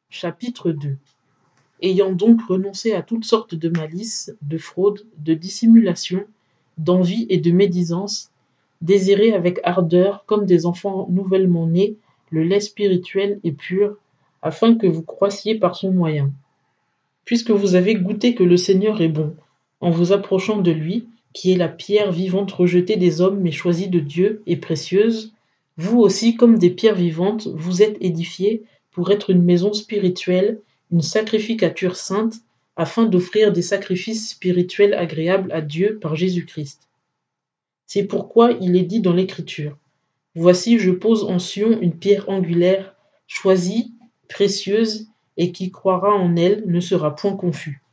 Chapitre 2. Ayant donc renoncé à toutes sortes de malices, de fraudes, de dissimulation, d'envie et de médisance, désirez avec ardeur, comme des enfants nouvellement nés, le lait spirituel et pur, afin que vous croissiez par son moyen. Puisque vous avez goûté que le Seigneur est bon, en vous approchant de lui, qui est la pierre vivante rejetée des hommes mais choisie de Dieu et précieuse, vous aussi, comme des pierres vivantes, vous êtes édifiés pour être une maison spirituelle, une sacrificature sainte, afin d'offrir des sacrifices spirituels agréables à Dieu par Jésus-Christ. C'est pourquoi il est dit dans l'Écriture, « Voici, je pose en Sion une pierre angulaire, choisie, précieuse, et qui croira en elle ne sera point confus. »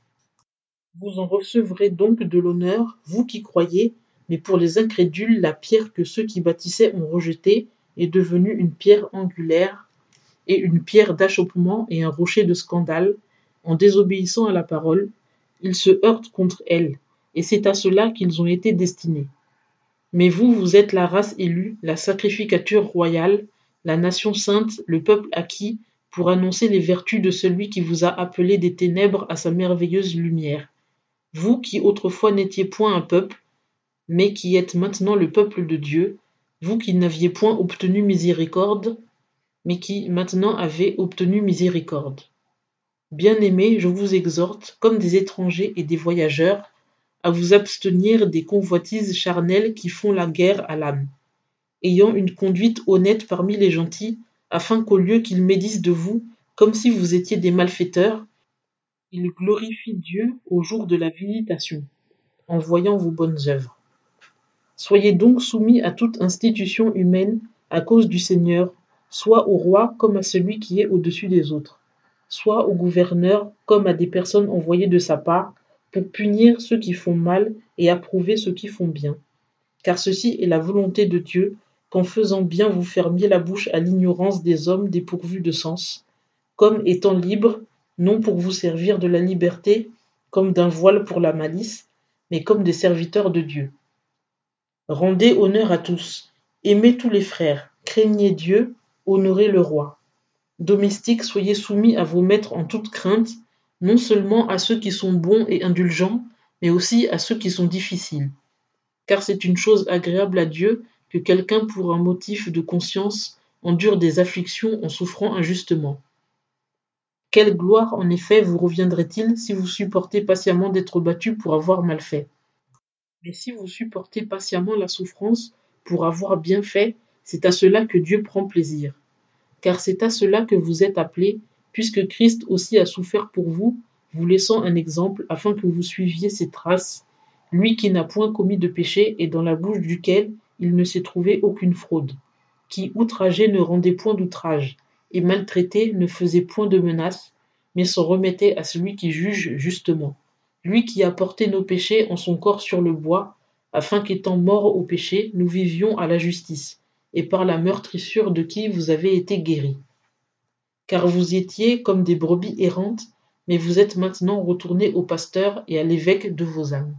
Vous en recevrez donc de l'honneur, vous qui croyez, mais pour les incrédules, la pierre que ceux qui bâtissaient ont rejetée est devenue une pierre angulaire et une pierre d'achoppement et un rocher de scandale. En désobéissant à la parole, ils se heurtent contre elle, et c'est à cela qu'ils ont été destinés. Mais vous, vous êtes la race élue, la sacrificature royale, la nation sainte, le peuple acquis, pour annoncer les vertus de celui qui vous a appelés des ténèbres à sa merveilleuse lumière. Vous qui autrefois n'étiez point un peuple, mais qui êtes maintenant le peuple de Dieu, vous qui n'aviez point obtenu miséricorde, mais qui maintenant avez obtenu miséricorde. Bien-aimés, je vous exhorte, comme des étrangers et des voyageurs, à vous abstenir des convoitises charnelles qui font la guerre à l'âme, ayant une conduite honnête parmi les gentils, afin qu'au lieu qu'ils médisent de vous, comme si vous étiez des malfaiteurs, ils glorifient Dieu au jour de la visitation, en voyant vos bonnes œuvres. Soyez donc soumis à toute institution humaine à cause du Seigneur, soit au roi comme à celui qui est au-dessus des autres, soit au gouverneur comme à des personnes envoyées de sa part, pour punir ceux qui font mal et approuver ceux qui font bien. Car ceci est la volonté de Dieu, qu'en faisant bien vous fermiez la bouche à l'ignorance des hommes dépourvus de sens, comme étant libres, non pour vous servir de la liberté, comme d'un voile pour la malice, mais comme des serviteurs de Dieu. Rendez honneur à tous, aimez tous les frères, craignez Dieu, honorez le roi. Domestiques, soyez soumis à vos maîtres en toute crainte, non seulement à ceux qui sont bons et indulgents, mais aussi à ceux qui sont difficiles. Car c'est une chose agréable à Dieu que quelqu'un pour un motif de conscience endure des afflictions en souffrant injustement. Quelle gloire en effet vous reviendrait-il si vous supportez patiemment d'être battu pour avoir mal fait? Mais si vous supportez patiemment la souffrance pour avoir bien fait, c'est à cela que Dieu prend plaisir. Car c'est à cela que vous êtes appelés, puisque Christ aussi a souffert pour vous, vous laissant un exemple afin que vous suiviez ses traces, lui qui n'a point commis de péché et dans la bouche duquel il ne s'est trouvé aucune fraude, qui outrageait ne rendait point d'outrage, et maltraité ne faisait point de menaces, mais s'en remettait à celui qui juge justement, lui qui a porté nos péchés en son corps sur le bois, afin qu'étant morts au péché, nous vivions à la justice, et par la meurtrissure de qui vous avez été guéris. Car vous étiez comme des brebis errantes, mais vous êtes maintenant retournés au pasteur et à l'évêque de vos âmes.